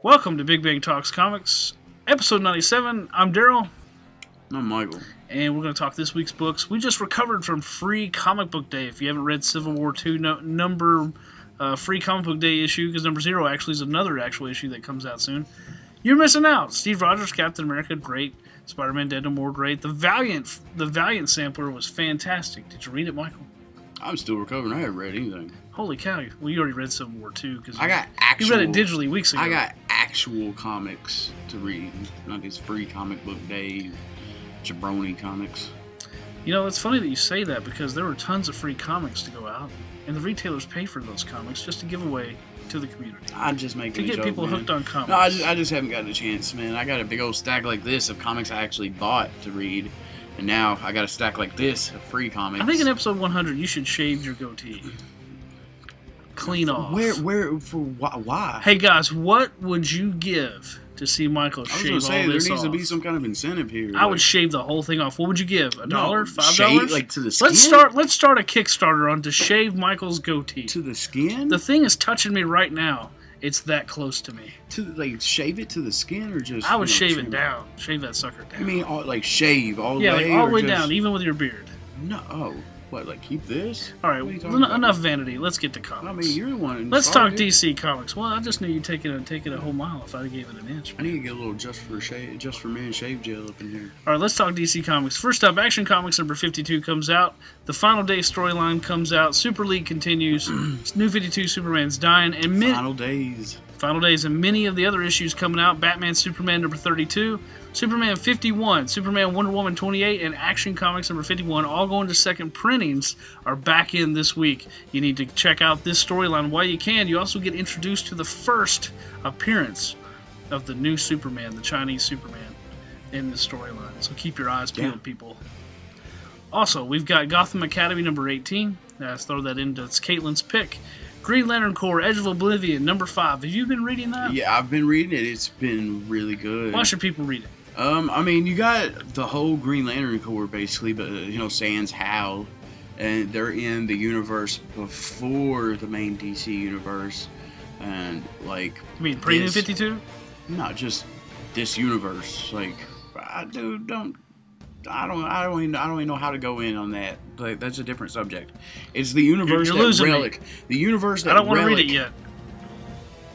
Welcome to Big Bang Talks Comics, episode 97. I'm Daryl. I'm Michael. And we're going to talk this week's books. We just recovered from Free Comic Book Day. If you haven't read Civil War II Free Comic Book Day issue, because number 0 actually is another actual issue that comes out soon, you're missing out. Steve Rogers, Captain America, great. Spider-Man Dead No More, great. The Valiant sampler was fantastic. Did you read it, Michael? I'm still recovering. I haven't read anything. Holy cow. Well, you already read Civil War II. Because I got actual... You read it digitally weeks ago. I got actual comics to read. Not these Free Comic Book Day jabroni comics. You know, it's funny that you say that because there were tons of free comics to go out. And the retailers pay for those comics just to give away to the community. I'm just making a joke, to get people man. hooked on comics. No, I just haven't gotten a chance, man. I got a big old stack like this of comics I actually bought to read. And now I got a stack like this of free comics. I think in episode 100 you should shave your goatee. Clean off. Why? Hey guys, what would you give to see Michael shave all this off? I was going to say, there needs to be some kind of incentive here. I would shave the whole thing off. What would you give? $1? $5? Shave, like to the skin? Let's start a Kickstarter on to shave Michael's goatee. To the skin? The thing is touching me right now. It's that close to me. To shave it to the skin or just... I would shave it down. Shave that sucker down. You mean shave all the way? Yeah, like all the way down, even with your beard. No. Oh, what, like keep this? Alright, enough vanity. Let's get to comics. I mean, you're the one... Let's talk DC Comics. Well, I just knew you'd take it a whole mile if I gave it an inch. I need to get a little just for men shave gel up in here. Alright, let's talk DC Comics. First up, Action Comics number 52 comes out. The Final Day storyline comes out. Super League continues. New 52, Superman's dying. And Final Days and many of the other issues coming out. Batman, Superman number 32, Superman 51, Superman Wonder Woman 28, and Action Comics number 51, all going to second printings, are back in this week. You need to check out this storyline while you can. You also get introduced to the first appearance of the new Superman, the Chinese Superman, in this storyline. So keep your eyes peeled, people. Also, we've got Gotham Academy number 18. Let's throw that in. It's Caitlin's pick. Green Lantern Corps, Edge of Oblivion, number 5. Have you been reading that? Yeah, I've been reading it. It's been really good. Why should people read it? I mean, you got the whole Green Lantern Corps, basically, but, sans Hal. And they're in the universe before the main DC universe. And, like... You mean pre-New 52? Not just this universe. Like, I don't even know how to go in on that. Like, that's a different subject. It's the universe that Relic. The universe that I don't want to Relic, read it yet.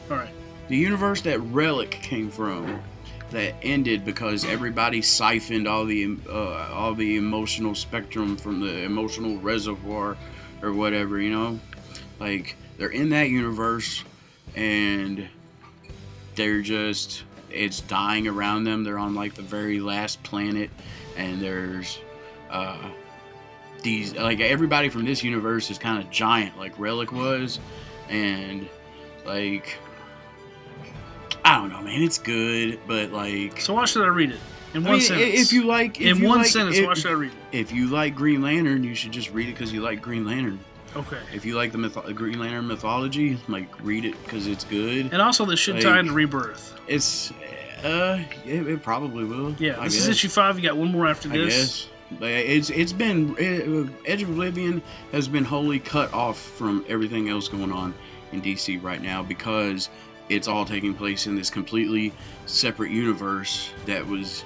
All right. The universe that Relic came from, that ended because everybody siphoned all the emotional spectrum from the emotional reservoir, or whatever. Like, they're in that universe, and they're just, it's dying around them. They're on like the very last planet. And there's these, like, everybody from this universe is kind of giant, like Relic was. And, like, I don't know, man. It's good, but, like... So why should I read it? In one sentence. If you like... In one sentence, why should I read it? If you like Green Lantern, you should just read it because you like Green Lantern. Okay. If you like the Green Lantern mythology, like, read it because it's good. And also, this should tie into Rebirth. It's... It probably will. Yeah, this is issue 5. You got one more after this. I guess. It's been Edge of Oblivion has been wholly cut off from everything else going on in DC right now because it's all taking place in this completely separate universe that was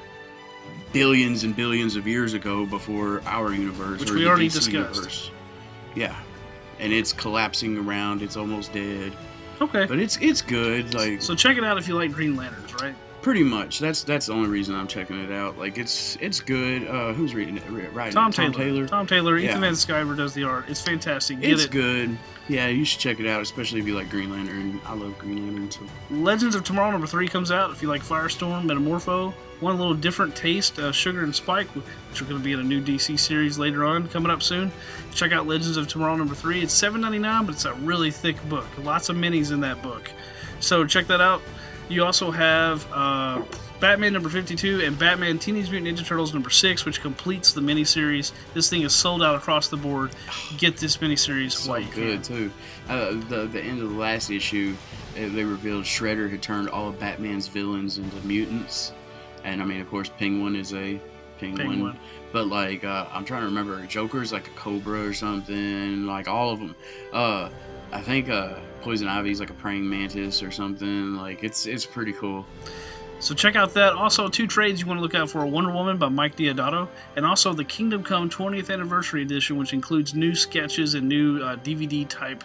billions and billions of years ago before our universe, which or we the already DC discussed. Universe. Yeah, and it's collapsing around. It's almost dead. Okay, but it's good. Like, so check it out if you like Green Lanterns, right? Pretty much. That's the only reason I'm checking it out. Like, it's good. Who's reading it? Right. Tom Taylor. Tom Taylor. Yeah. Ethan Van Sciver does the art. It's fantastic. It's good. Yeah, you should check it out, especially if you like Green Lantern. I love Green Lantern too. Legends of Tomorrow number 3 comes out. If you like Firestorm, Metamorpho, one little different taste, Sugar and Spike, which are going to be in a new DC series later on, coming up soon. Check out Legends of Tomorrow number 3. It's $7.99, but it's a really thick book. Lots of minis in that book. So check that out. You also have Batman number 52 and Batman Teenage Mutant Ninja Turtles number 6, which completes the miniseries. This thing is sold out across the board. Get this miniseries while you can. Good too. The end of the last issue, they revealed Shredder had turned all of Batman's villains into mutants, and I mean, of course, Penguin is a penguin. But like, I'm trying to remember, Joker's like a cobra or something. Like all of them. I think Poison Ivy's like a praying mantis or something. Like it's pretty cool. So check out that. Also, 2 trades you want to look out for: Wonder Woman by Mike Deodato, and also the Kingdom Come 20th Anniversary Edition, which includes new sketches and new DVD-type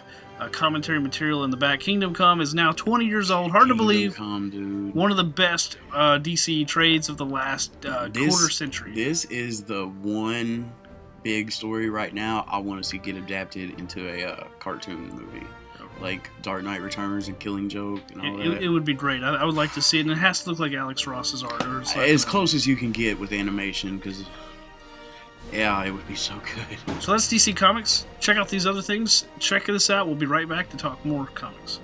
commentary material in the back. Kingdom Come is now 20 years old. Hard to believe. Come, dude. One of the best DC trades of the last quarter century. This is the one big story right now I want to see get adapted into a cartoon movie. Like Dark Knight Returns and Killing Joke and all that. It would be great. I would like to see it, and it has to look like Alex Ross's art. Or as close as you can get with animation, because, yeah, it would be so good. So that's DC Comics. Check out these other things. Check this out. We'll be right back to talk more comics.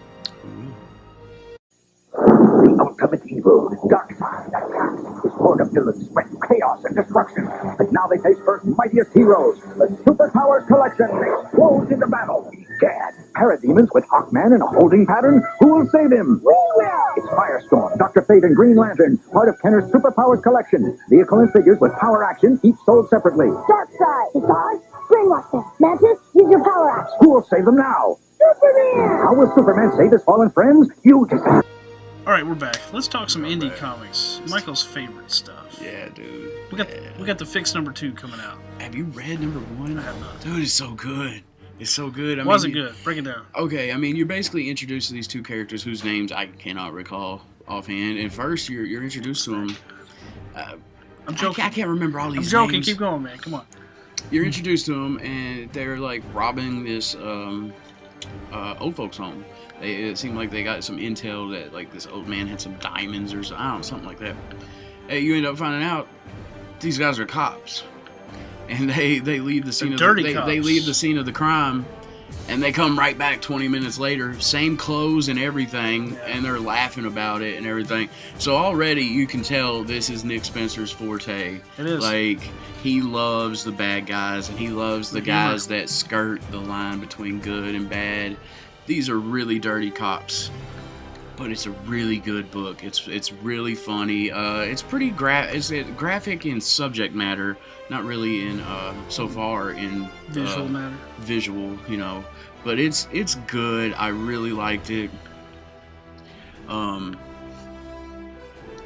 The ultimate evil, Darkseid, attacks, is poured of villains, spread chaos and destruction. But now they face Earth's mightiest heroes. The Superpowers Collection explodes into battle. Gad, parademons with Hawkman in a holding pattern. Who will save him? We will! It's Firestorm, Dr. Fate, and Green Lantern, part of Kenner's Superpowers Collection. Vehicle and figures with power action, each sold separately. Darkseid, Bizarre, Brainwash them. Mantis, use your power action. Who will save them now? Superman! How will Superman save his fallen friends? You decide. All right, we're back. Let's talk some indie comics. Michael's favorite stuff. Yeah, dude. We got the Fix #2 coming out. Have you read #1? I have not. Dude, it's so good. It's so good. Was it good? Break it down. Okay, I mean, you're basically introduced to these 2 characters whose names I cannot recall offhand. And first, you're introduced to them. I'm joking. I can't remember all these names. I'm joking. Keep going, man. Come on. You're introduced to them, and they're like robbing this old folks' home. It seemed like they got some intel that like this old man had some diamonds or something like that. Hey, you end up finding out these guys are cops, and they leave the scene of they leave the scene of the crime, and they come right back 20 minutes later, same clothes and everything, and they're laughing about it and everything. So already you can tell this is Nick Spencer's forte. It is. Like, he loves the bad guys, and he loves the guys that skirt the line between good and bad. These are really dirty cops, but it's a really good book. It's really funny. It's pretty graphic in subject matter, not really in so far in visual matter. Visual, you know, but it's good. I really liked it.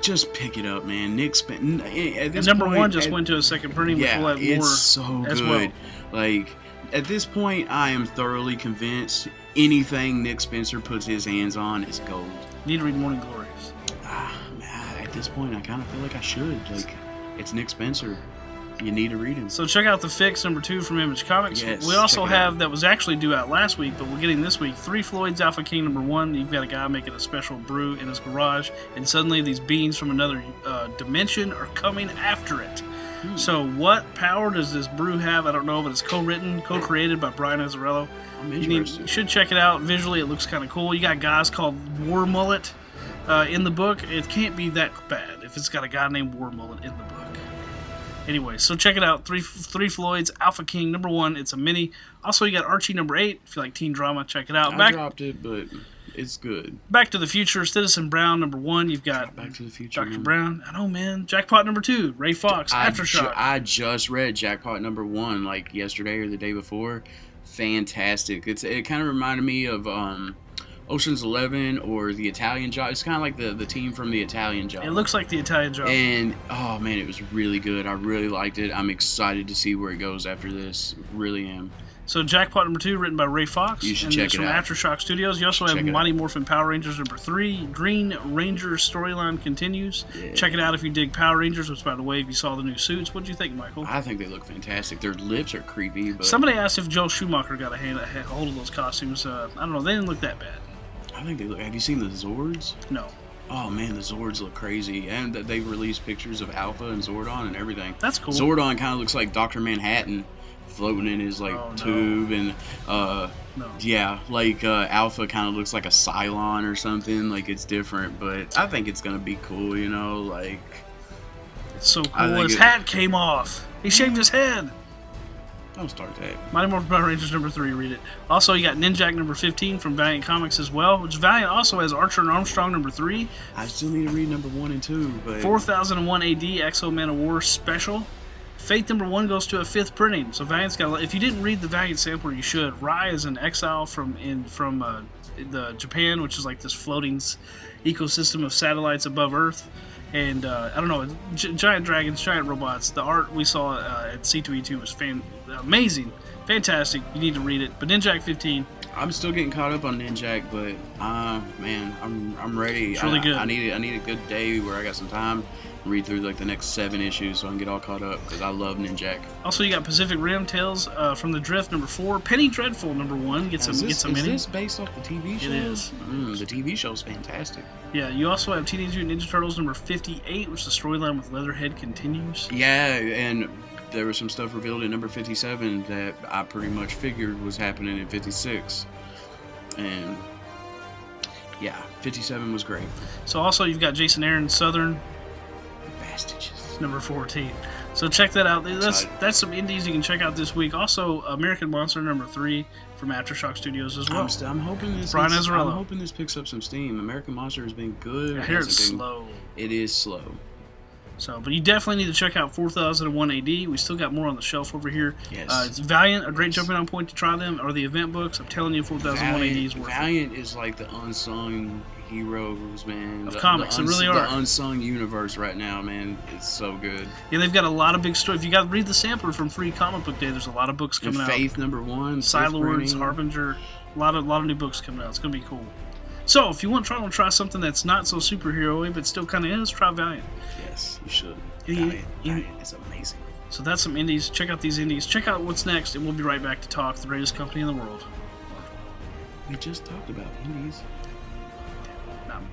Just pick it up, man. Nick Spencer. At this point, #1 just went to a second printing. Yeah, we'll have more it's so as good. Well. Like, at this point, I am thoroughly convinced anything Nick Spencer puts his hands on is gold. Need to read Morning Glories. At this point, I kind of feel like I should. Like, it's Nick Spencer. You need to read him. So check out the Fix #2 from Image Comics. Yes, we also have, that was actually due out last week, but we're getting this week, 3 Floyd's Alpha King #1. You've got a guy making a special brew in his garage, and suddenly these beings from another dimension are coming after it. So what power does this brew have? I don't know, but it's co-written, co-created by Brian Azzarello. You should check it out. Visually, it looks kind of cool. You got guys called War Mullet in the book. It can't be that bad if it's got a guy named War Mullet in the book. Anyway, so check it out. 3 Floyd's Alpha King #1. It's a mini. Also, you got Archie #8. If you like teen drama, check it out. I dropped it, but it's good. Back to the Future, Citizen Brown #1. You've got Back to the Future, Dr. Brown. I know, man. Jackpot #2. Ray Fox. Aftershock. I just read Jackpot #1 like yesterday or the day before. Fantastic. It kind of reminded me of Ocean's 11 or the Italian Job. It's kind of like the team from the Italian Job. It looks like the Italian Job. And oh man, it was really good. I really liked it. I'm excited to see where it goes after this. Really am. So Jackpot #2, written by Ray Fox. You should and check it's it from out. Aftershock Studios. You also have Mighty Morphin Power Rangers #3. Green Rangers storyline continues. Yeah. Check it out if you dig Power Rangers, which, by the way, if you saw the new suits, what did you think, Michael? I think they look fantastic. Their lips are creepy. But Somebody asked if Joel Schumacher got a hold of those costumes. I don't know. They didn't look that bad. I think they look. Have you seen the Zords? No. Oh man, the Zords look crazy, and they released pictures of Alpha and Zordon and everything. That's cool. Zordon kind of looks like Dr. Manhattan floating in his tube, and yeah, like Alpha kind of looks like a Cylon or something. Like, it's different, but I think it's gonna be cool. You know, like, it's so cool. His hat came off. He shaved his head. Don't start that. Mighty Morphin Power Rangers #3, read it. Also, you got Ninjak #15 from Valiant Comics as well, which Valiant also has Archer and Armstrong #3. I still need to read #1 and 2, but 4001 AD Exo Man of War Special. Fate #1 goes to a 5th printing. So Valiant's got. If you didn't read the Valiant sampler, you should. Rai is an exile from the Japan, which is like this floating ecosystem of satellites above Earth, and I don't know, giant dragons, giant robots. The art we saw at C2E2 was amazing, fantastic. You need to read it. But Ninjak 15. I'm still getting caught up on Ninjak, but man, I'm ready. It's really good. I need a good day where I got some time to read through like the next 7 issues so I can get all caught up because I love Ninjak. Also, you got Pacific Rim Tales from the Drift #4, Penny Dreadful #1. Get some mini. Is this based off the TV show? It is. The TV show's fantastic. Yeah, you also have Teenage Mutant Ninja Turtles #58, which the storyline with Leatherhead continues. Yeah, and there was some stuff revealed in #57 that I pretty much figured was happening in 56. And yeah, 57 was great. So also you've got Jason Aaron's Southern Bastages. #14. So check that out. That's some indies you can check out this week. Also, American Monster #3 from Aftershock Studios as well. I'm hoping this. Brian Azzarello. I'm hoping this picks up some steam. American Monster has been good. I hear it's slow. It is slow. So, but you definitely need to check out 4001 AD. We still got more on the shelf over here. Yes. It's Valiant, a great jumping on point to try them, or the event books. I'm telling you, 4001 AD is worth it. Valiant is like the unsung heroes, man. Of comics, they really are. The unsung universe right now, man. It's so good. Yeah, they've got a lot of big stories. If you got to read the sampler from Free Comic Book Day, there's a lot of books coming out. Faith #1, Psylords, Harbinger, a lot of new books coming out. It's gonna be cool. So, if you want to try something that's not so superhero-y, but still kind of is, try Valiant. Yes, you should. Valiant is amazing. So that's some indies. Check out these indies. Check out what's next, and we'll be right back to talk the greatest company in the world. We just talked about indies. Not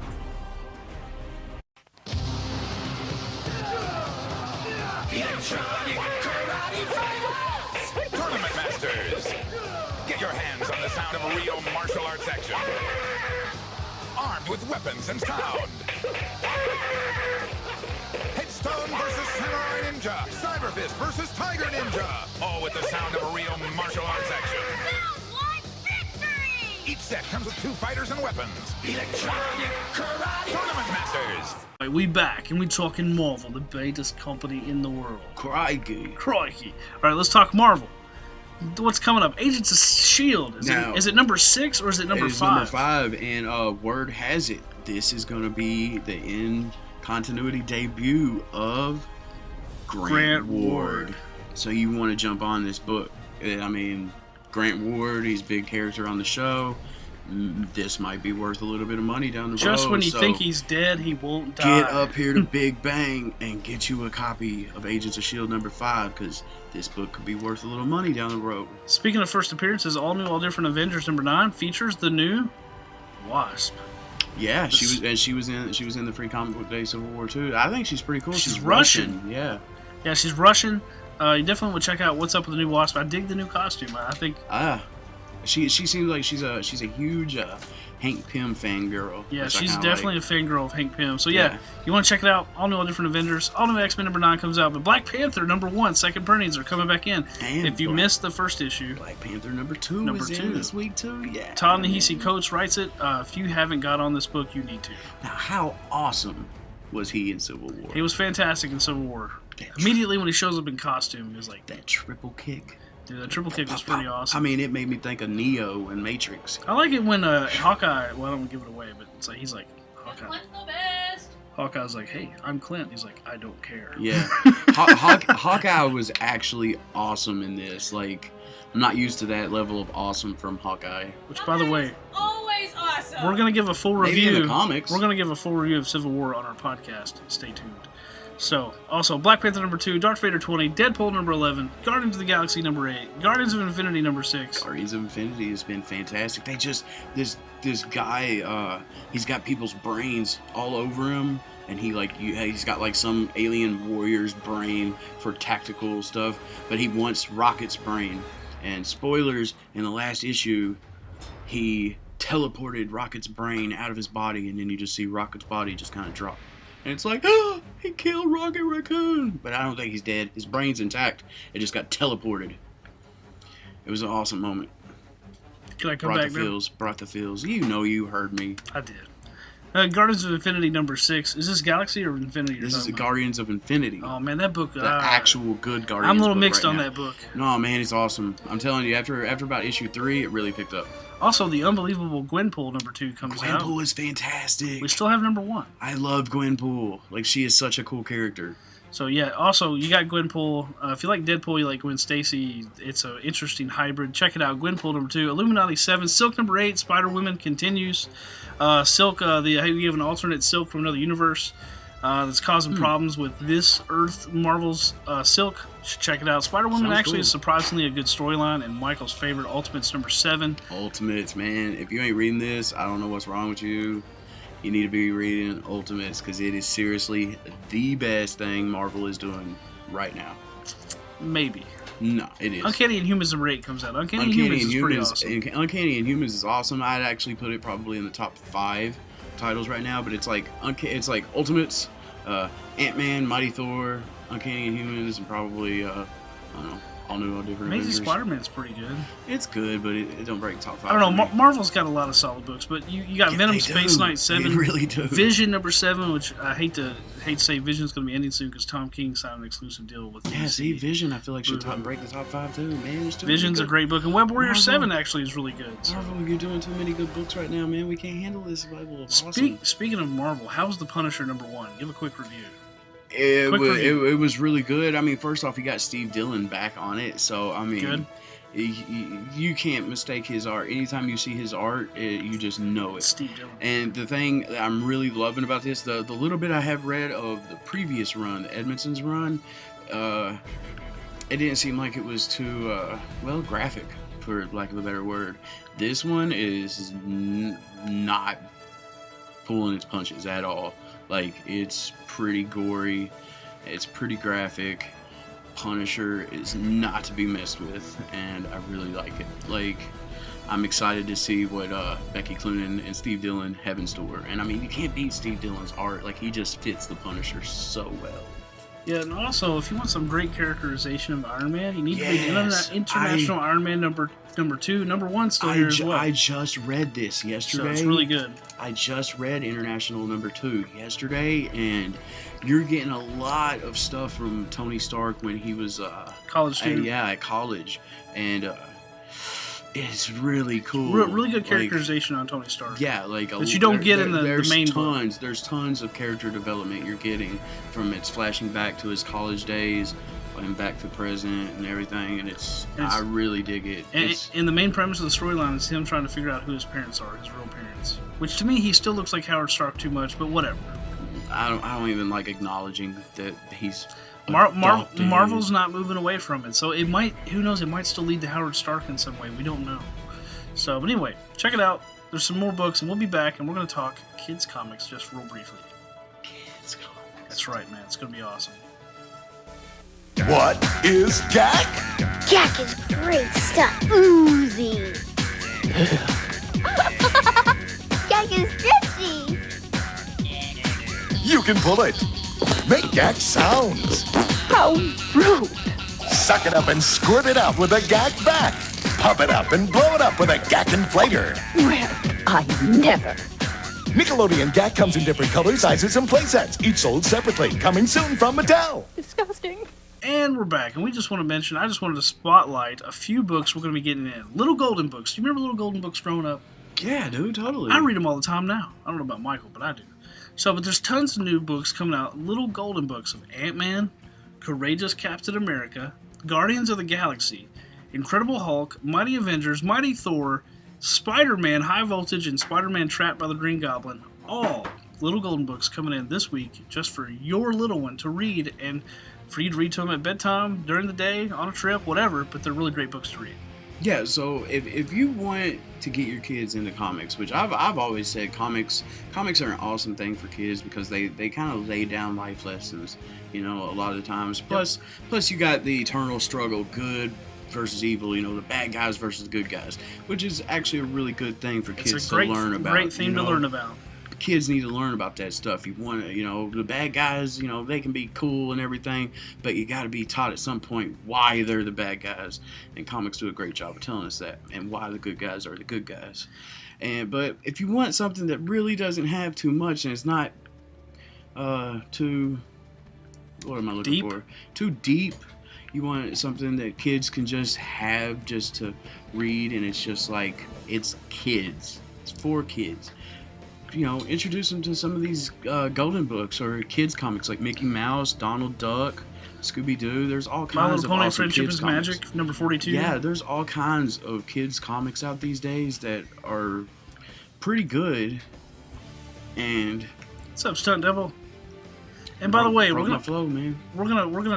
Electronic Karate Fighters! Tournament Masters! Get your hands on the sound of a real martial arts action. Armed with weapons and sound. Headstone versus Samurai Ninja. Cyberfist versus Tiger Ninja. All with the sound of a real martial arts action. Each set comes with 2 fighters and weapons. Electronic Karate Tournament Masters. Right, we back, and we talking Marvel, the greatest company in the world. Crikey. All right, let's talk Marvel. What's coming up? Agents of S.H.I.E.L.D. Is it #6 or is it #5? It is #5, and word has it, this is going to be the in-continuity debut of Grant Ward. So you want to jump on this book. I mean, Grant Ward, he's a big character on the show. This might be worth a little bit of money down the road. Just when you think he's dead, he won't die. Get up here to Big Bang and get you a copy of Agents of S.H.I.E.L.D. #5, because this book could be worth a little money down the road. Speaking of first appearances, all new, all different Avengers #9 features the new Wasp. Yeah, she was in the Free Comic Book Day Civil War too. I think she's pretty cool. She's Russian. Yeah. Yeah, she's Russian. You definitely would check out what's up with the new Wasp. I dig the new costume. I think. She seems like she's a huge Hank Pym fangirl. Yeah, she's definitely a fangirl of Hank Pym. So yeah, you want to check it out. All new, all different Avengers. All new X-Men #9 comes out, but Black Panther #1 second printings are coming back in. And if you missed the first issue, Black Panther #2 is in this week too. Yeah. Todd Nehisi Coates writes it. If you haven't got on this book, you need to. Now, how awesome was he in Civil War? He was fantastic in Civil War. Immediately when he shows up in costume, he was like that triple kick. Dude, that triple kick was pretty awesome. I mean, it made me think of Neo and Matrix. I like it when Hawkeye. Well, I don't want to give it away, but it's like he's like Hawkeye. What's the best? Hawkeye's like, hey, I'm Clint. He's like, I don't care. Yeah, Hawkeye was actually awesome in this. Like, I'm not used to that level of awesome from Hawkeye. Which, by the way, always awesome. We're gonna give a full review. Maybe in the comics. We're gonna give a full review of Civil War on our podcast. Stay tuned. So, also, Black Panther #2, Darth Vader 20, Deadpool #11, Guardians of the Galaxy #8, Guardians of Infinity #6. Guardians of Infinity has been fantastic. They just this guy, he's got people's brains all over him, and he's got like some alien warrior's brain for tactical stuff, but he wants Rocket's brain. And spoilers, in the last issue, he teleported Rocket's brain out of his body, and then you just see Rocket's body just kind of drop. And it's like, oh, he killed Rocket Raccoon. But I don't think he's dead. His brain's intact. It just got teleported. It was an awesome moment. Can I come back now? Brought the feels. You know you heard me. I did. Guardians of Infinity #6. Is this Galaxy or Infinity? This is Guardians of Infinity. Oh man, that book. The actual good Guardians. I'm a little book mixed right on now. that book. No man, it's awesome. I'm telling you, after about issue 3, it really picked up. Also, the unbelievable Gwenpool #2 comes out. Gwenpool is fantastic. We still have #1. I love Gwenpool. Like, she is such a cool character. So yeah, also you got Gwenpool. If you like Deadpool, you like Gwen Stacy. It's an interesting hybrid. Check it out. Gwenpool #2, Illuminati 7, Silk #8, Spider Woman continues. Silk, we have an alternate Silk from another universe that's causing problems with this Earth Marvel's Silk. You should check it out. Spider Woman Sounds actually cool. is surprisingly a good storyline, and Michael's favorite Ultimates #7. Ultimates, man. If you ain't reading this, I don't know what's wrong with you. You need to be reading Ultimates because it is seriously the best thing Marvel is doing right now. Maybe. No, it is. Uncanny Inhumans #8 comes out. Uncanny Inhumans is pretty awesome. Uncanny Inhumans is awesome. I'd actually put it probably in the top 5 titles right now, but it's like Ultimates, Ant-Man, Mighty Thor, Uncanny Inhumans, and probably I don't know, all new, all different. Amazing Avengers. Spider-Man's pretty good. It's good, but it don't break top 5. I don't know. for me. Marvel's got a lot of solid books, but you got Yeah, Venom they Space do. Knight 7, They really do. Vision #7, which I hate to say Vision's going to be ending soon because Tom King signed an exclusive deal with Yeah, DC. see, Vision, I feel like should break the top 5 too, man. It's too Vision's a good. great book, and Web Warrior Marvel. 7 actually is really good. So. Marvel, you're doing too many good books right now, man. We can't handle this level of awesome. Speaking of Marvel, how's The Punisher #1? Give a quick review. It Quick was, review. it was really good. I mean, first off, you got Steve Dillon back on it, so I mean, Good. You can't mistake his art. Anytime you see his art, you just know it. Steve Dillon. And the thing that I'm really loving about this, the little bit I have read of the previous run, the Edmondson's run, it didn't seem like it was too graphic, for lack of a better word. This one is not pulling its punches at all. Like, it's pretty gory, it's pretty graphic. Punisher is not to be messed with, and I really like it. Like, I'm excited to see what Becky Cloonan and Steve Dillon have in store. And I mean, you can't beat Steve Dillon's art. Like, he just fits the Punisher so well. Yeah, and also, if you want some great characterization of Iron Man, you need Yes, to read International Iron Man #2. #1 still here as well. I just read this yesterday. So it's really good. I just read International #2 yesterday, and you're getting a lot of stuff from Tony Stark when he was College student. at college, and it's really cool. Really good Like, characterization on Tony Stark. yeah, like That you don't get in the main book. There's tons of character development you're getting from it's flashing back to his college days and back to present and everything, and I really dig it. And the main premise of the storyline is him trying to figure out who his parents are, his real parents. Which to me, he still looks like Howard Stark too much, but whatever. I don't even like acknowledging that he's adopted. Marvel's not moving away from it, so it might. Who knows? It might still lead to Howard Stark in some way. We don't know. So, but anyway, check it out. There's some more books, and we'll be back, and we're going to talk kids comics just real briefly. Kids comics. That's right, man. It's going to be awesome. What is Gak? Jack is great stuff. Oozy. Jack is stretchy. You can pull it. Make Gak sounds. How rude. Suck it up and squirt it out with a Gak back. Pump it up and blow it up with a Gak inflator. Well, I never. Nickelodeon Gak comes in different colors, sizes, and playsets, each sold separately. Coming soon from Mattel. Disgusting. And we're back, and we just want to mention, I just wanted to spotlight a few books we're going to be getting in. Little Golden Books. Do you remember Little Golden Books growing up? Yeah, dude, totally. I read them all the time now. I don't know about Michael, but I do. So, but there's tons of new books coming out. Little Golden Books of Ant-Man, Courageous Captain America, Guardians of the Galaxy, Incredible Hulk, Mighty Avengers, Mighty Thor, Spider-Man High Voltage, and Spider-Man Trapped by the Green Goblin. All Little Golden Books coming in this week just for your little one to read, and for you to read to them at bedtime, during the day, on a trip, whatever, but they're really great books to read. Yeah, so if you want to get your kids into comics, which I've always said comics are an awesome thing for kids because they kind of lay down life lessons, you know, a lot of the times. Plus you got the eternal struggle, good versus evil, you know, the bad guys versus the good guys, which is actually a really good thing for kids to learn about. Great theme to learn about. kids need to learn about that stuff. You want to, the bad guys, they can be cool and everything, but you got to be taught at some point why they're the bad guys. And comics do a great job of telling us that, and why the good guys are the good guys. But if you want something that really doesn't have too much and it's not too, what am I looking for? Too deep. You want something that kids can just have just to read, and it's just like, it's kids. It's for kids. Introduce them to some of these golden books or kids comics like Mickey Mouse, Donald Duck, Scooby-Doo. There's all kinds of awesome Friendship kids is comics. Magic, number 42. Yeah, there's all kinds of kids comics out these days that are pretty good. And what's up, Stunt Devil? And by the way, we're gonna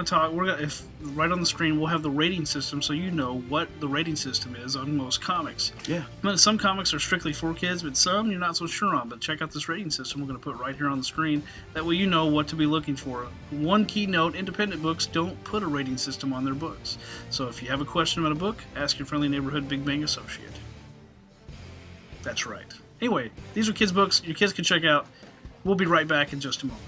talk. If right on the screen, we'll have the rating system, so you know what the rating system is on most comics. Yeah. But some comics are strictly for kids, but some you're not so sure on. But check out this rating system we're gonna put right here on the screen. That way you know what to be looking for. One key note: independent books don't put a rating system on their books. So if you have a question about a book, ask your friendly neighborhood Big Bang associate. That's right. Anyway, these are kids' books. Your kids can check out. We'll be right back in just a moment.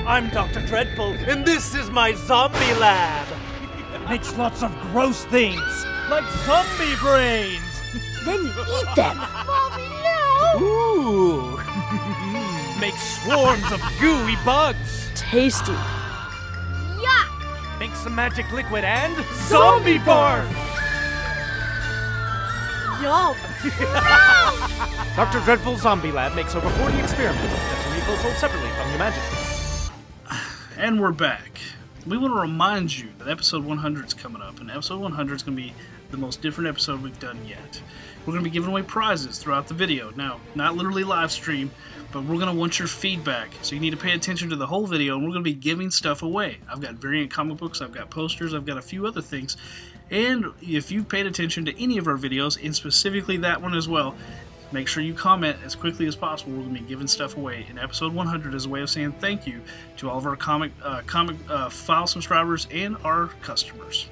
I'm Dr. Dreadful, and this is my zombie lab. Makes lots of gross things, like zombie brains. Then you eat them. Mommy, no! Ooh. Makes swarms of gooey bugs. Tasty. Makes some magic liquid and zombie barf. Yum. Dr. Dreadful Zombie Lab makes over 40 experiments that are equal sold separately from your magic. And we're back. We want to remind you that episode 100 is coming up, and episode 100 is going to be the most different episode we've done yet. We're going to be giving away prizes throughout the video. Now, not literally live stream, but we're going to want your feedback. So you need to pay attention to the whole video, and we're going to be giving stuff away. I've got variant comic books, I've got posters, I've got a few other things. And if you've paid attention to any of our videos, and specifically that one as well, make sure you comment as quickly as possible. We're going to be giving stuff away. And episode 100 is a way of saying thank you to all of our comic file subscribers and our customers.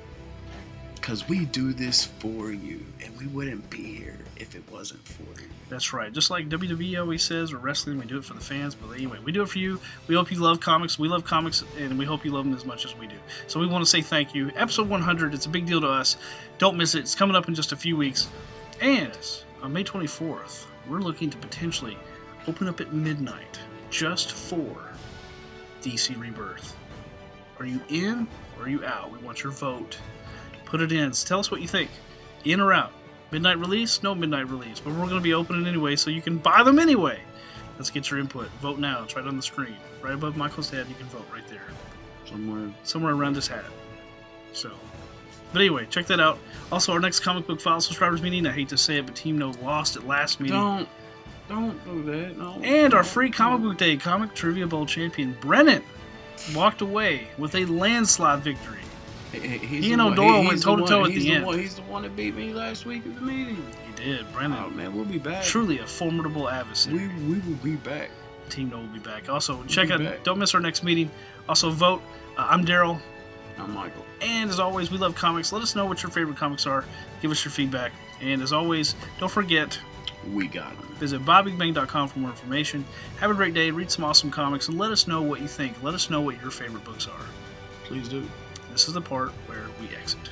Because we do this for you, and we wouldn't be here if it wasn't for you. That's right. Just like WWE always says, or wrestling, we do it for the fans. But anyway, we do it for you. We hope you love comics. We love comics, and we hope you love them as much as we do. So we want to say thank you. Episode 100, it's a big deal to us. Don't miss it. It's coming up in just a few weeks. And on May 24th, we're looking to potentially open up at midnight just for DC Rebirth. Are you in or are you out? We want your vote. Put it in. Tell us what you think. In or out? Midnight release? No midnight release. But we're going to be opening anyway, so you can buy them anyway. Let's get your input. Vote now. It's right on the screen. Right above Michael's head, you can vote right there. Somewhere around his hat. So, but anyway, check that out. Also, our next comic book file subscribers meeting, I hate to say it, but Team No lost at last meeting. Don't do that. No. And our free comic book day comic trivia bowl champion, Brennan, walked away with a landslide victory. He and O'Doyle went toe-to-toe at the end. He's the one that beat me last week at the meeting. He did, Brennan. Oh, man, we'll be back. Truly a formidable adversary. We will be back. Team No will be back. Also, don't miss our next meeting. Also, vote. I'm Daryl. I'm Michael. And as always, we love comics. Let us know what your favorite comics are. Give us your feedback. And as always, don't forget, we got them. Visit BobBigBang.com for more information. Have a great day. Read some awesome comics. And let us know what you think. Let us know what your favorite books are. Please do. This is the part where we exit.